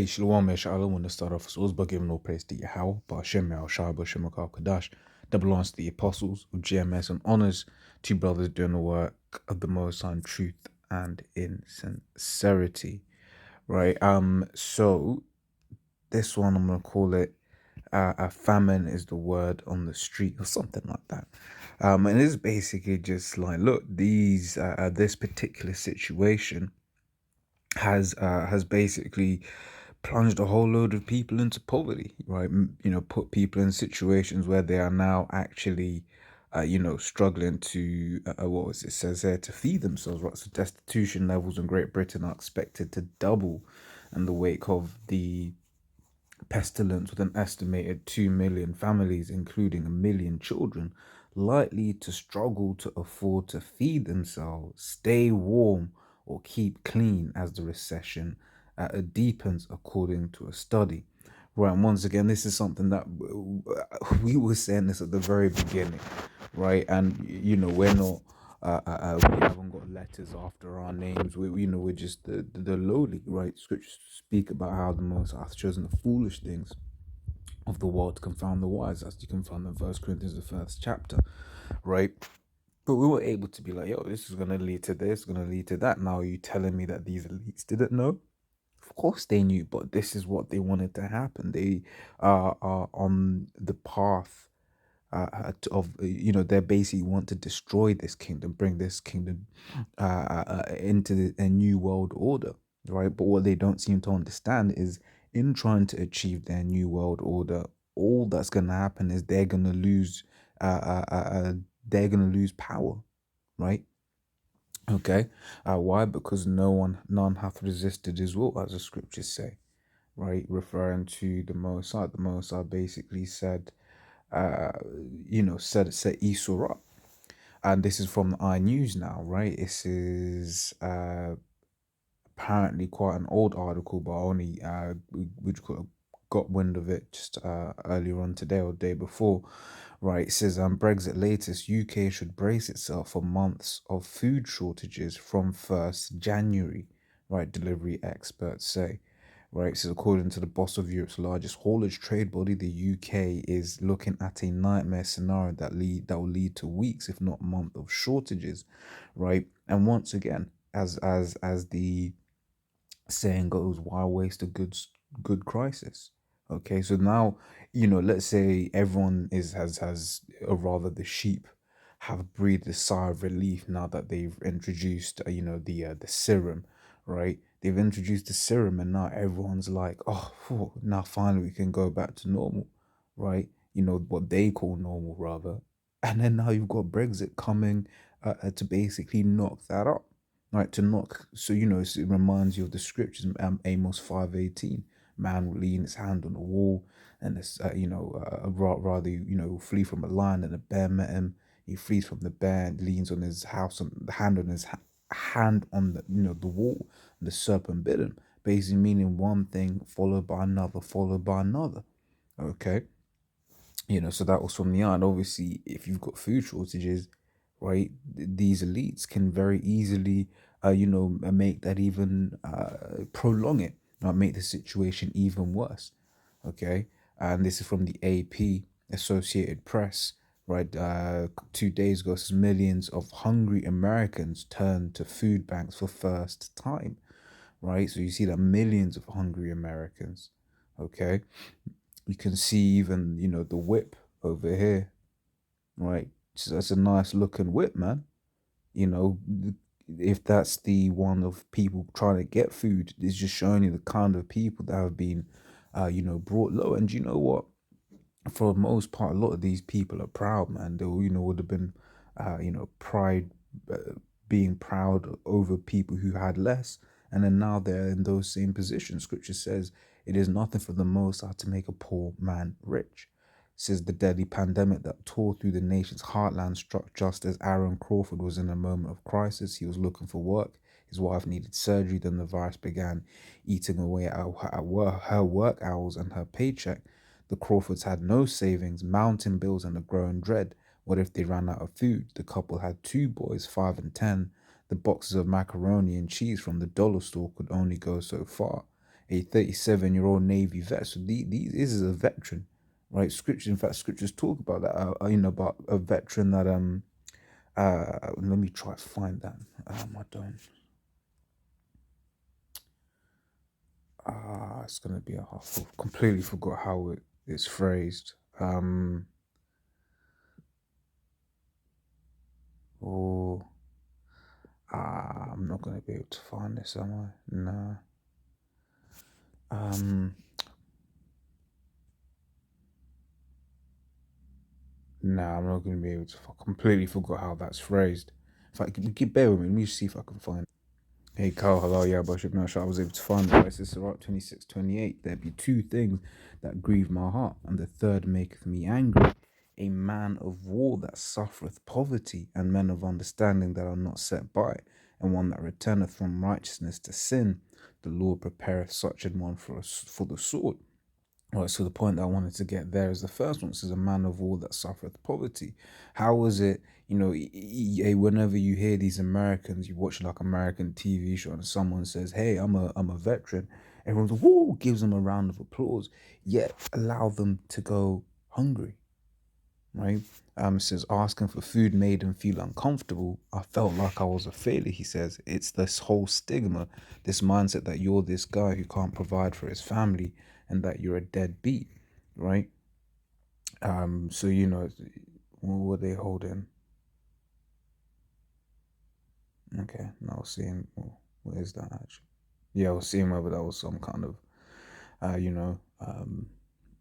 Shalom, Shalom. Want to start off as always by giving all praise to Yahweh, Ba'ashem, Shah, B'Shem, Kadash. Double honors to the apostles of GMS and honors to brothers doing the work of the Most High in truth and in sincerity. Right. So this one I'm gonna call it a famine is the word on the street or something like that. And it's basically just like, look, this particular situation has basically plunged a whole load of people into poverty, right? Put people in situations where they are now actually, struggling to what was it says there to feed themselves, right? So destitution levels in Great Britain are expected to double in the wake of the pestilence, with an estimated 2 million families, including a million children, likely to struggle to afford to feed themselves, stay warm, or keep clean as the recession deepens, according to a study. Right, and once again, this is something that we were saying this at the very beginning, right? And we're not, we haven't got letters after our names. We're just the lowly, right? Scriptures speak about how the Most High hath chosen the foolish things of the world to confound the wise, as you can find in First Corinthians, the first chapter, right? But we were able to be like, yo, this is gonna lead to this, gonna lead to that. Now, are you telling me that these elites didn't know? Of course they knew, but this is what they wanted to happen. They are on the path they basically want to destroy this kingdom, bring this kingdom into a new world order, right? But what they don't seem to understand is, in trying to achieve their new world order, all that's going to happen is they're going to lose power, right? Okay. Why? Because none hath resisted his will, as the scriptures say, right? Referring to the Most High. The Most High basically said, uh, set Esau up. And this is from the iNews now, right? This is apparently quite an old article, but only we got wind of it just earlier on today or day before, right? It says, Brexit latest, UK should brace itself for months of food shortages from 1st January, right? Delivery experts say. Right, so according to the boss of Europe's largest haulage trade body, the UK is looking at a nightmare scenario that will lead to weeks, if not months, of shortages, right? And once again, as the saying goes, why waste a good crisis? Okay, so now, let's say everyone has or rather the sheep have breathed a sigh of relief now that they've introduced the serum, right? They've introduced the serum, and now everyone's like, oh, phew, now finally we can go back to normal, right? What they call normal, rather. And then now you've got Brexit coming to basically knock that up, right? To knock, so it reminds you of the scriptures, Amos 5:18. Man will lean his hand on the wall, and this rather flee from a lion, and a bear met him. He flees from the bear and leans on his house, on the hand on his hand on the wall, and the serpent bit him, basically meaning one thing followed by another, followed by another. Okay. So that was from the eye. And obviously, if you've got food shortages, right, these elites can very easily, make that even prolong it, make the situation even worse. Okay. And this is from the AP, Associated Press, right? 2 days ago, says millions of hungry Americans turned to food banks for first time, right? So you see that millions of hungry Americans, okay? You can see even, the whip over here, right? So that's a nice looking whip, man. You know, if that's the one of people trying to get food, it's just showing you the kind of people that have been, brought low. And you know what? For the most part, a lot of these people are proud, man. They, would have been, pride, being proud over people who had less, and then now they're in those same positions. Scripture says it is nothing for the Most High to make a poor man rich. It says the deadly pandemic that tore through the nation's heartland struck just as Aaron Crawford was in a moment of crisis. He was looking for work. His wife needed surgery. Then the virus began eating away at her work hours and her paycheck. The Crawfords had no savings, mountain bills, and a growing dread. What if they ran out of food? The couple had two boys, 5 and 10. The boxes of macaroni and cheese from the dollar store could only go so far. a 37-year-old Navy vet. So this is a veteran, right? Scripture, in fact, scriptures talk about that. About a veteran that let me try to find that. I don't. It's gonna be completely forgot how it's phrased. Oh, I'm not gonna be able to find this, am I? No. Um, no, I'm not gonna be able to. I completely forgot how that's phrased. If I keep bear with me, let me see if I can find. Hey Carl, hello, yeah, Bishop Nasha. I was able to find the verse. It's Sirach 26:28. There be two things that grieve my heart, and the third maketh me angry. A man of war that suffereth poverty, and men of understanding that are not set by, and one that returneth from righteousness to sin. The Lord prepareth such an one for the sword. Right, so the point that I wanted to get there is the first one. This is a man of war that suffereth poverty. How was it, whenever you hear these Americans, you watch like American TV show and someone says, "Hey, I'm a veteran," everyone's like, "Woo!" gives them a round of applause. Yet allow them to go hungry, right? It says asking for food made him feel uncomfortable. I felt like I was a failure. He says it's this whole stigma, this mindset that you're this guy who can't provide for his family and that you're a deadbeat, right? So what were they holding? Okay, no, I was seeing. What is that actually? Yeah, I was seeing whether that was some kind of, uh, you know, um,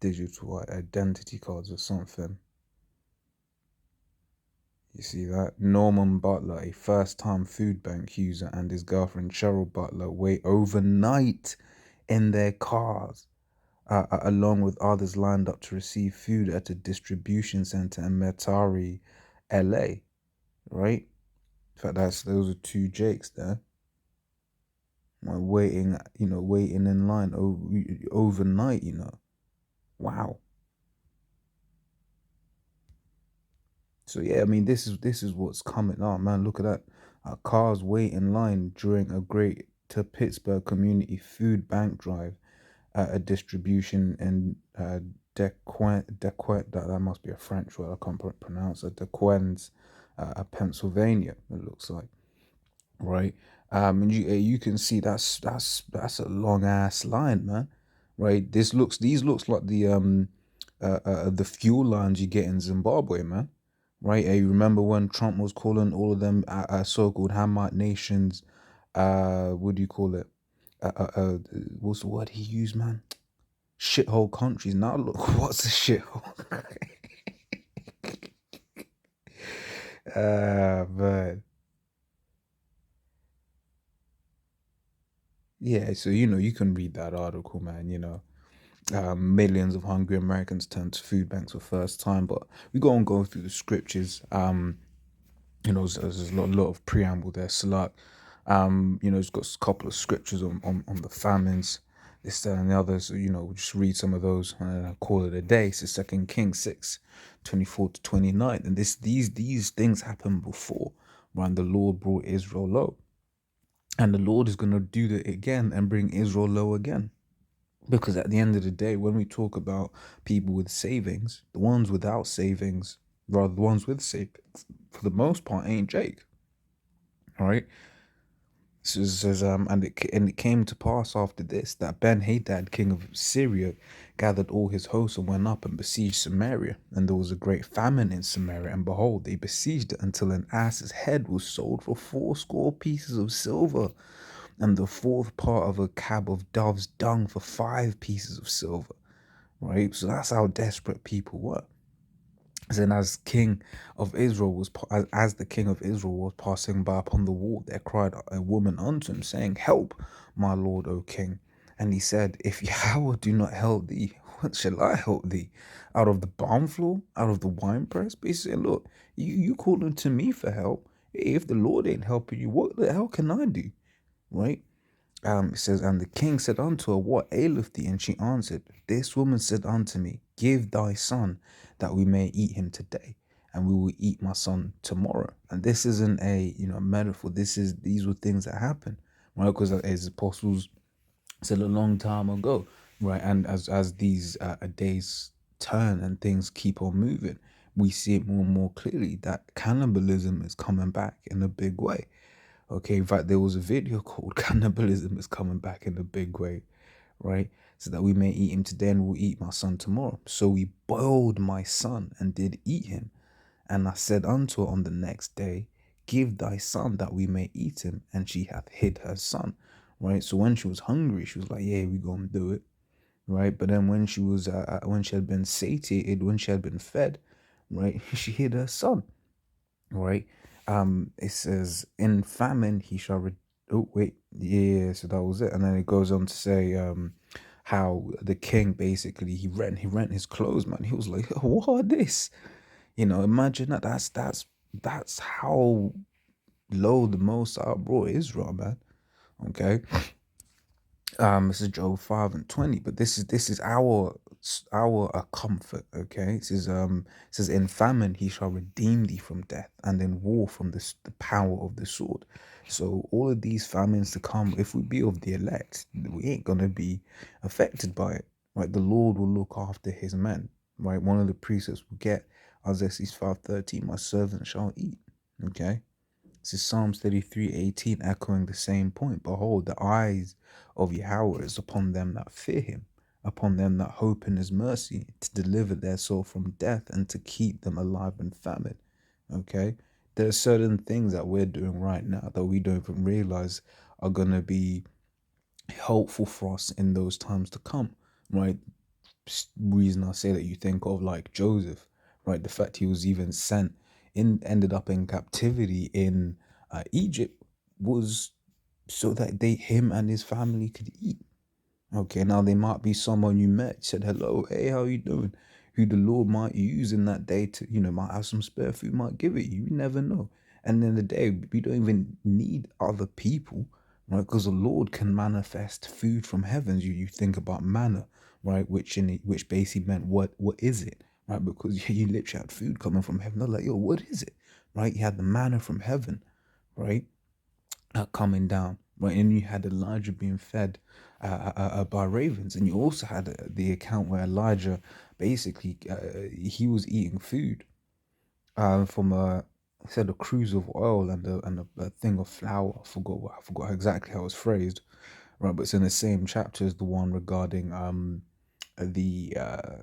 digital identity cards or something. You see that? Norman Butler, a first time food bank user, and his girlfriend Cheryl Butler wait overnight in their cars, along with others lined up to receive food at a distribution center in Metairie, LA, right? In fact, those are two Jakes there. Waiting in line overnight, Wow. So yeah, I mean, this is what's coming on, man. Look at that. Cars wait in line during a Great to Pittsburgh Community Food Bank drive at a distribution in that must be a French word. I can't pronounce it. Dequens, Pennsylvania. It looks like, right? And you can see that's a long ass line, man. Right? These looks like the fuel lines you get in Zimbabwe, man. Right? You remember when Trump was calling all of them so-called Hamite nations, what do you call it? What's the word he used, man? Shithole countries. Now look, what's a shithole? Man. Yeah, so you can read that article, man. Millions of hungry Americans turn to food banks for first time, but we go and go through the scriptures. There's a lot of preamble there. Salat, it's got a couple of scriptures on the famines, this, that, and the others. So, we'll just read some of those and then I'll call it a day. So Second Kings 6:24 to 29. And these things happened before when the Lord brought Israel low. And the Lord is gonna do that again and bring Israel low again. Because at the end of the day, when we talk about people with savings, the ones without savings, rather the ones with savings, for the most part, ain't Jake. All right. So it says, and it came to pass after this that Ben Hadad, king of Syria, gathered all his hosts and went up and besieged Samaria. And there was a great famine in Samaria, and behold, they besieged it until an ass's head was sold for 80 pieces of silver, and the fourth part of a cab of dove's dung for 5 pieces of silver. Right, so that's how desperate people were. Then, as king of Israel was as the king of Israel was passing by upon the wall, there cried a woman unto him, saying, "Help, my lord, O king." And he said, "If Yahweh do not help thee, what shall I help thee? Out of the barn floor, out of the winepress?" But he said, "Look, you calling to me for help. If the Lord ain't helping you, what the hell can I do?" Right? It says, and the king said unto her, "What aileth thee?" And she answered, "This woman said unto me, Give thy son, that we may eat him today, and we will eat my son tomorrow." And this isn't a metaphor. These were things that happen, right? Because as apostles It's a long time ago, right? And as these days turn and things keep on moving, we see it more and more clearly that cannibalism is coming back in a big way. Okay, in fact, there was a video called "Cannibalism is Coming Back in a Big Way," right? So that we may eat him today and we'll eat my son tomorrow. So we boiled my son and did eat him. And I said unto her on the next day, give thy son that we may eat him. And she hath hid her son, right? So when she was hungry, she was like, yeah, we gonna do it, right? But then when she had been satiated, when she had been fed, right, she hid her son, right? It says, in famine he shall. Oh wait, yeah. So that was it, and then it goes on to say, how the king basically he rent his clothes, man. He was like, what this? Imagine that. That's how low the Most High brought Israel, man. Okay. This is Job 5:20, but this is our comfort. Okay, it says in famine he shall redeem thee from death, and in war from the power of the sword. So all of these famines to come, if we be of the elect, we ain't gonna be affected by it. Right, the Lord will look after His men. Right, one of the precepts we get, Isaiah 5:13, my servant shall eat. Okay. This is Psalms 33:18, echoing the same point. Behold, the eyes of Yahweh is upon them that fear him, upon them that hope in his mercy, to deliver their soul from death and to keep them alive in famine. Okay? There are certain things that we're doing right now that we don't even realize are going to be helpful for us in those times to come, right? Reason I say that, you think of like Joseph, right? The fact he was even sent ended up in captivity in Egypt was so that him and his family could eat. Okay, now they might be someone you met, said hello, hey, how you doing? Who the Lord might use in that day to, might have some spare food, might give it you. You never know. And then the day, we don't even need other people, right? Because the Lord can manifest food from heavens. You think about manna, right? Which basically meant what is it, right? Because you literally had food coming from heaven. They're like, yo, what is it, right? You had the manna from heaven, right? Coming down, right? And you had Elijah being fed by ravens, and you also had the account where Elijah basically he was eating food from said a cruse of oil and a thing of flour. I forgot exactly how it was phrased, right? But it's in the same chapter as the one regarding the uh,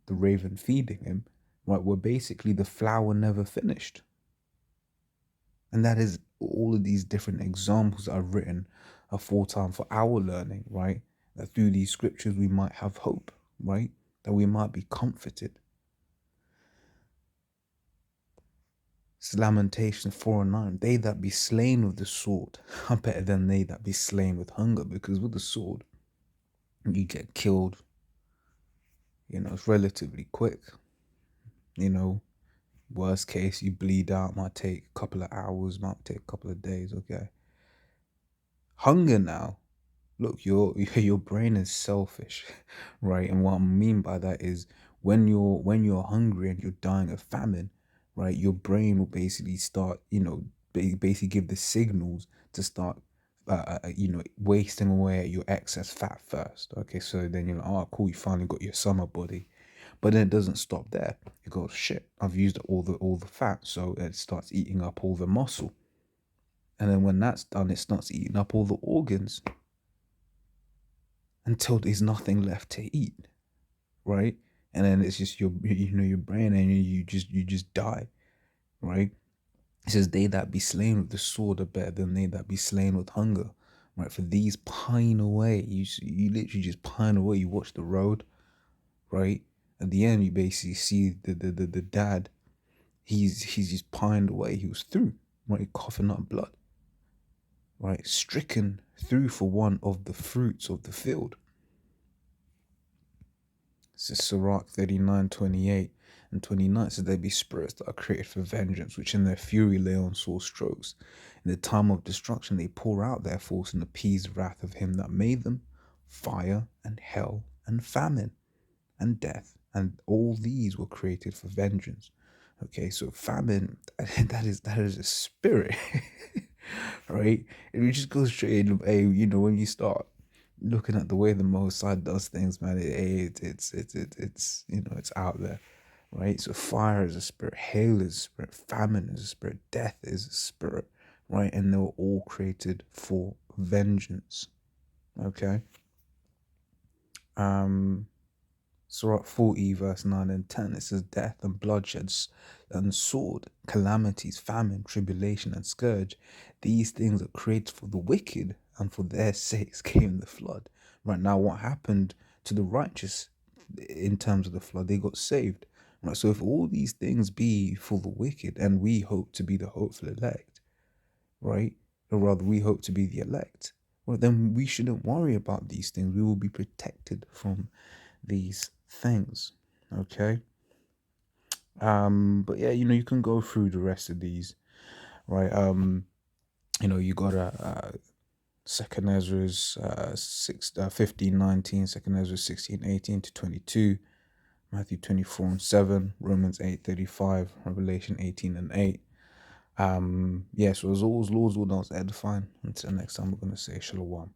the raven feeding him, right? Where basically the flour never finished. And that is all of these different examples that are written aforetime for our learning, right? That through these scriptures we might have hope, right? That we might be comforted. It's Lamentations 4:9. They that be slain with the sword are better than they that be slain with hunger, because with the sword, you get killed, it's relatively quick. You know, worst case, you bleed out, might take a couple of hours, might take a couple of days, okay? Hunger now, look, your brain is selfish, right? And what I mean by that is when you're hungry and you're dying of famine, right? Your brain will basically start, basically give the signals to start, wasting away at your excess fat first. Okay, so then you're like, oh, cool, you finally got your summer body, but then it doesn't stop there. It goes, shit, I've used all the fat, so it starts eating up all the muscle, and then when that's done, it starts eating up all the organs until there's nothing left to eat, right? And then it's just your brain, and you just die, right? It says, they that be slain with the sword are better than they that be slain with hunger, right? For these pine away. You literally just pine away. You watch the road, right? At the end, you basically see the dad. He's just pined away. He was through, right? Coughing up blood, right? Stricken through for one of the fruits of the field. This is Sirach 39:28 and 29. So there be spirits that are created for vengeance, which in their fury lay on sore strokes. In the time of destruction they pour out their force and appease the wrath of him that made them. Fire and hell and famine and death, and all these were created for vengeance. Okay, so famine, that is a spirit, right? It just goes straight in. Hey, when you start looking at the way the Most High does things, man, it's it's out there, right? So fire is a spirit, hail is a spirit, famine is a spirit, death is a spirit, right? And they were all created for vengeance. Okay. Um, Surah 40, verse 9 and 10, it says, death and bloodshed and sword, calamities, famine, tribulation, and scourge. These things are created for the wicked, and for their sakes came the flood. Right now, what happened to the righteous in terms of the flood? They got saved. Right. So if all these things be for the wicked, and we hope to be the hopeful elect, right? Or rather, we hope to be the elect, well, then we shouldn't worry about these things. We will be protected from these things. Okay. But yeah, you can go through the rest of these, right? You got Second Ezra's 15, 19, Second Ezra 16, 18 to 22, Matthew 24 and 7, Romans 8, 35, Revelation 18 and 8. Yeah, so as always, Lord's will not edifying. Until next time, we're gonna say Shalom.